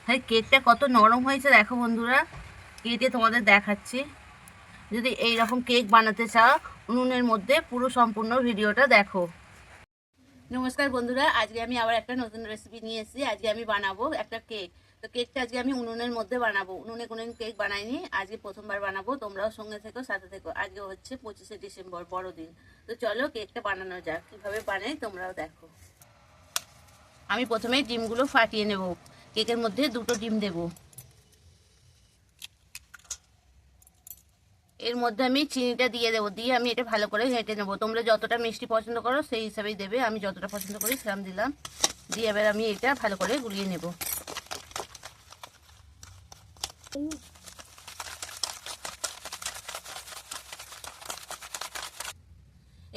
হ্যাঁ, কেকটা কত নরম হয়েছে দেখো বন্ধুরা, কেটে তোমাদের দেখাচ্ছি। যদি এই রকম কেক বানাতে চাও উনুনের মধ্যে পুরো সম্পূর্ণ ভিডিওটা দেখো। নমস্কার বন্ধুরা, আজকে আমি আবার একটা নতুন রেসিপি নিয়ে এসেছি। আজকে আমি বানাবো একটা কেক। তো কেকটা আজকে আমি উনুনের মধ্যে বানাবো। উনুনে কোনোদিন কেক বানাইনি, আজকে প্রথমবার বানাবো। তোমরাও সঙ্গে থেকো, সাথে থেকো। আজকে হচ্ছে 25শে ডিসেম্বর, বড়দিন। তো চলো কেকটা বানানো যাক। কীভাবে বানাই তোমরাও দেখো। আমি প্রথমেই ডিমগুলো ফাটিয়ে নেব। কেকের মধ্যে 2টো ডিম দেবো। এর মধ্যে আমি চিনিটা দিয়ে দেবো, দিয়ে আমি এটা ভালো করে ঘেঁটে নেবো। তোমরা যতটা মিষ্টি পছন্দ করো সেই হিসাবেই দেবে। আমি যতটা পছন্দ করি সেরকম দিলাম। দিয়ে এবার আমি এটা ভালো করে গুলিয়ে নেব।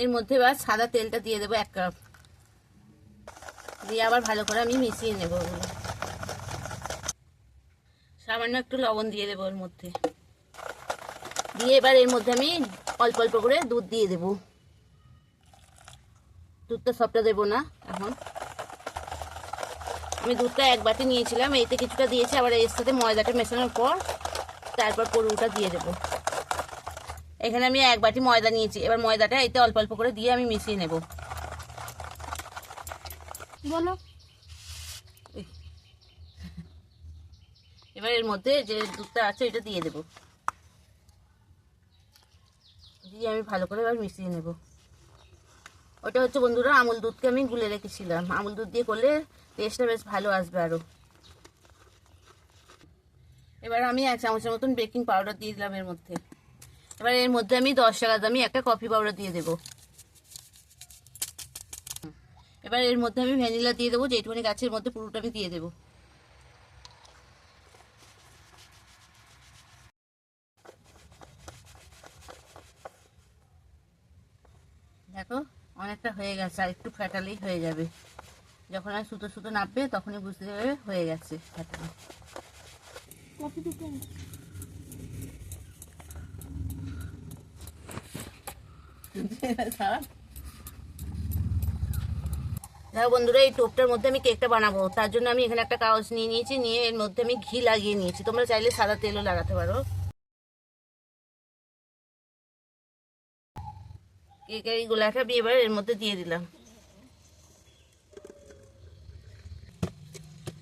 এর মধ্যে এবার সাদা তেলটা দিয়ে দেবো 1 কাপ। দিয়ে আবার ভালো করে আমি মিশিয়ে নেব। সামান্য একটু লবণ দিয়ে দেবো এর মধ্যে। দিয়ে এবার এর মধ্যে আমি অল্প অল্প করে দুধ দিয়ে দেবো। দুধটা সবটা দেবো না এখন। আমি দুধটা 1 বাটি নিয়েছিলাম, এইতে কিছুটা দিয়েছি। আবার এর সাথে ময়দাটা মেশানোর পর তারপর পুরোটা দিয়ে দেবো। এখানে আমি 1 বাটি ময়দা নিয়েছি। এবার ময়দাটা এতে অল্প অল্প করে দিয়ে আমি মিশিয়ে নেব। বলো। এবার এর মধ্যে যে দুধটা আছে এটা দিয়ে দেব। দিয়ে আমি ভালো করে এবার মিশিয়ে নেব। ওটা হচ্ছে বন্ধুরা আমুল দুধকে আমি গুলে রেখেছিলাম। আমুল দুধ দিয়ে করলে টেস্টটা বেশ ভালো আসবে আরও। এবার আমি 1 চামচের মতন বেকিং পাউডার দিয়ে দিলাম এর মধ্যে। এবার এর মধ্যে আমি 10 টাকা দামি একটা কফি পাউডার দিয়ে দেবো। এবার এর মধ্যে আমি ভ্যানিলা দিয়ে দেবো, যেটুকুনি গাছের মধ্যে পুরোটা আমি দিয়ে দেবো। দেখো অনেকটা হয়ে গেছে, আর একটু ফ্যাটালেই হয়ে যাবে। যখন আর সুতো সুতো নাববে তখনই বুঝতে পারবে হয়ে গেছে ফ্যাটালে। দেখো বন্ধুরা, এই টোপটার মধ্যে আমি কেকটা বানাবো। তার জন্য আমি এখানে একটা কাগজ নিয়ে নিয়েছি, নিয়ে এর মধ্যে আমি ঘি লাগিয়ে নিয়েছি। তোমরা চাইলে সাদা তেলও লাগাতে পারো। কেকের এই গোলাটা আমি এবার এর মধ্যে দিয়ে দিলাম।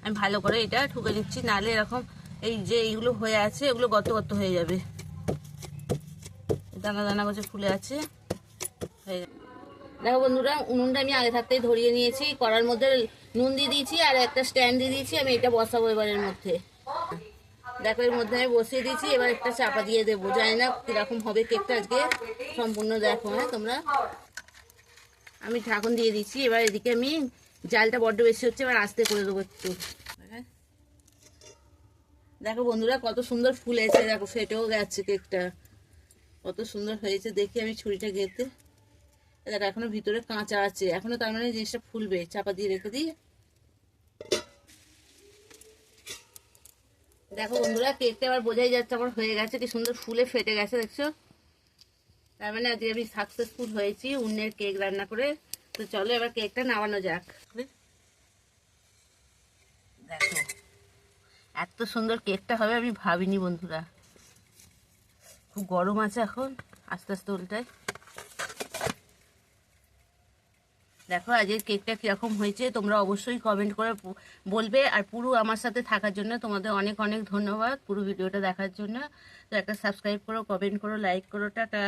আমি ভালো করে এটা ঠুকে দিচ্ছি, নাহলে এরকম এই যে এইগুলো হয়ে আছে এগুলো গত গত হয়ে যাবে। দানা দানা করে ফুলে আছে, হয়ে যাবে। দেখো বন্ধুরা, উনুনটা আমি আগে থাকতেই ধরিয়ে নিয়েছি। কড়ার মধ্যে নুন দিয়ে দিয়েছি আর একটা স্ট্যান্ড দিয়ে দিয়েছি। আমি এটা বসাবো এবার এর মধ্যে। দেখো এর মধ্যে আমি বসিয়ে দিয়েছি। এবার একটা চাপা দিয়ে দেবো। জানি না কিরকম হবে কেকটা আজকে, সম্পূর্ণ দেখো। হ্যাঁ তোমরা, আমি ঢাকন দিয়ে দিচ্ছি। এবার এদিকে আমি জালটা বড্ড বেশি হচ্ছে, এবার আস্তে করে দেবো একটু। দেখো বন্ধুরা কত সুন্দর ফুলেছে, দেখো ফেটেও গেছে কেকটা, কত সুন্দর হয়েছে। দেখি আমি ছুরিটা গেঁথে, দেখো এখনো ভিতরে কাঁচা আছে, এখনো তার মানে জিনিসটা ফুলবে। চাপা দিয়ে রেখে দিই। দেখো বন্ধুরা, কেকটা আবার বোঝাই যাচ্ছে আমার হয়ে গেছে, কি সুন্দর ফুলে ফেটে গেছে, দেখছো? তার মানে আজকে আমি সাকসেসফুল হয়েছি উন্নের কেক রান্না করে। তো চলো এবার কেকটা নামানো যাক। দেখো এত সুন্দর কেকটা হবে আমি ভাবিনি বন্ধুরা। খুব গরম আছে এখন, আস্তে আস্তে উল্টায়। দেখো আজকের কেকটা কীরকম হয়েছে তোমরা অবশ্যই কমেন্ট করে বলবে। আর পুরো আমার সাথে থাকার জন্য তোমাদের অনেক অনেক ধন্যবাদ, পুরো ভিডিওটা দেখার জন্য। তো একটা সাবস্ক্রাইব করো, কমেন্ট করো, লাইক করো। টাটা।